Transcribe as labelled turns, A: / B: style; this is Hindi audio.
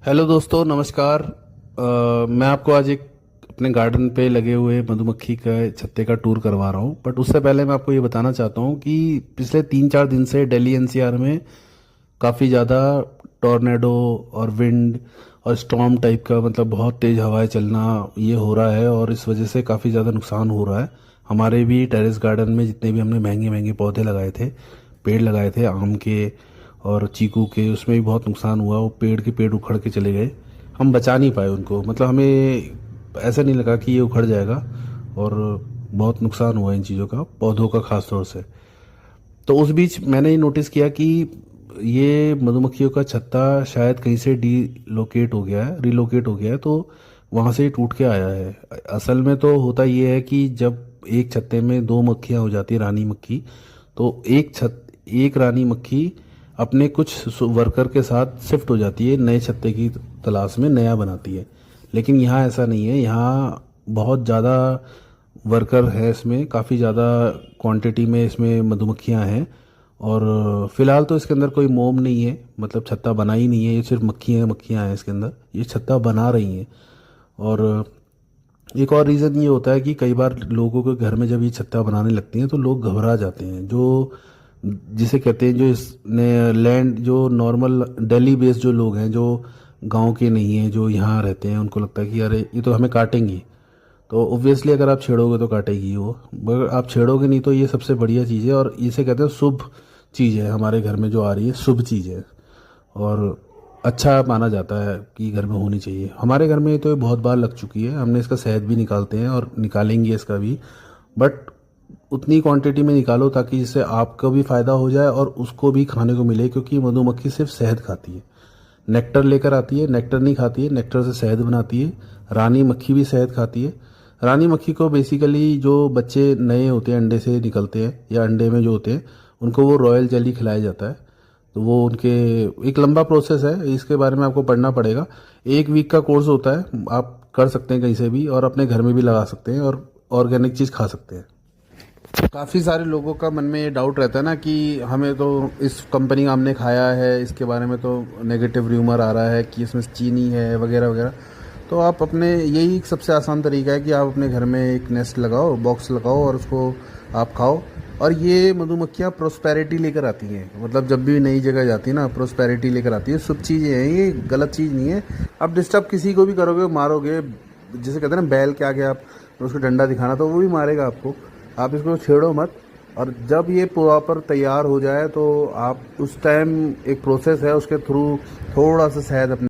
A: हेलो दोस्तों, नमस्कार। मैं आपको आज एक अपने गार्डन पे लगे हुए मधुमक्खी का छत्ते का टूर करवा रहा हूँ। बट उससे पहले मैं आपको ये बताना चाहता हूँ कि पिछले 3-4 दिन से दिल्ली एनसीआर में काफ़ी ज़्यादा टॉर्नेडो और विंड और स्टॉर्म टाइप का, मतलब बहुत तेज़ हवाएं चलना ये हो रहा है। और इस वजह से काफ़ी ज़्यादा नुकसान हो रहा है। हमारे भी टेरेस गार्डन में जितने भी हमने महंगे महंगे पौधे लगाए थे, पेड़ लगाए थे आम के और चीकू के, उसमें भी बहुत नुकसान हुआ। वो पेड़ के पेड़ उखड़ के चले गए। हम बचा नहीं पाए उनको, मतलब हमें ऐसा नहीं लगा कि ये उखड़ जाएगा। और बहुत नुकसान हुआ इन चीज़ों का, पौधों का खास तौर से। तो उस बीच मैंने ये नोटिस किया कि ये मधुमक्खियों का छत्ता शायद कहीं से डीलोकेट हो गया है, रिलोकेट हो गया है। तो वहाँ से ये टूट के आया है। असल में तो होता ये है कि जब एक छत्ते में दो मक्खियाँ हो जाती है, रानी मक्खी, तो एक रानी मक्खी अपने कुछ वर्कर के साथ शिफ्ट हो जाती है, नए छत्ते की तलाश में नया बनाती है। लेकिन यहाँ ऐसा नहीं है। यहाँ बहुत ज़्यादा वर्कर है, इसमें काफ़ी ज़्यादा क्वांटिटी में इसमें मधुमक्खियाँ हैं। और फिलहाल तो इसके अंदर कोई मोम नहीं है, मतलब छत्ता बना ही नहीं है। ये सिर्फ मक्खियाँ मक्खियाँ हैं इसके अंदर, ये छत्ता बना रही हैं। और एक और रीज़न ये होता है कि कई बार लोगों के घर में जब ये छत्ता बनाने लगती हैं तो लोग घबरा जाते हैं। जो जिसे कहते हैं, जो इसने लैंड, जो नॉर्मल दिल्ली बेस्ड जो लोग हैं, जो गांव के नहीं हैं, जो यहाँ रहते हैं, उनको लगता है कि अरे ये तो हमें काटेंगी। तो ऑब्वियसली अगर आप छेड़ोगे तो काटेगी वो, मगर आप छेड़ोगे नहीं। तो ये सबसे बढ़िया चीज़ है और इसे कहते हैं शुभ चीज़ है। हमारे घर में जो आ रही है शुभ चीज़ है और अच्छा माना जाता है कि घर में होनी चाहिए। हमारे घर में तो ये बहुत बार लग चुकी है, हमने इसका शहद भी निकालते हैं और निकालेंगे इसका भी। बट उतनी क्वांटिटी में निकालो ताकि जिससे आपका भी फ़ायदा हो जाए और उसको भी खाने को मिले, क्योंकि मधुमक्खी सिर्फ शहद खाती है, नेक्टर लेकर आती है। नेक्टर नहीं खाती है, नेक्टर से शहद बनाती है। रानी मक्खी भी शहद खाती है। रानी मक्खी को बेसिकली जो बच्चे नए होते हैं, अंडे से निकलते हैं या अंडे में जो होते हैं, उनको वो रॉयल जेली खिलाया जाता है। तो वो उनके एक लंबा प्रोसेस है, इसके बारे में आपको पढ़ना पड़ेगा। 1 वीक का कोर्स होता है, आप कर सकते हैं कहीं से भी और अपने घर में भी लगा सकते हैं और ऑर्गेनिक चीज़ खा सकते हैं। काफ़ी सारे लोगों का मन में ये डाउट रहता है ना कि हमें तो इस कंपनी का हमने खाया है, इसके बारे में तो नेगेटिव र्यूमर आ रहा है कि इसमें चीनी है वगैरह वगैरह। तो आप अपने, यही एक सबसे आसान तरीका है कि आप अपने घर में एक नेस्ट लगाओ, बॉक्स लगाओ और उसको आप खाओ। और ये मधुमक्खियाँ प्रोस्पेरिटी लेकर आती हैं, मतलब जब भी नई जगह जाती है ना, प्रोस्पेरिटी लेकर आती है। शुभ चीज़ें हैं, ये गलत चीज़ नहीं है। आप डिस्टर्ब किसी को भी करोगे, मारोगे, जिसे कहते हैं ना बैल के आगे आप उसको डंडा दिखाना, तो वो भी मारेगा आपको। आप इसको छेड़ो मत। और जब ये प्रॉपर तैयार हो जाए तो आप उस टाइम, एक प्रोसेस है उसके थ्रू थोड़ा सा शहद अपने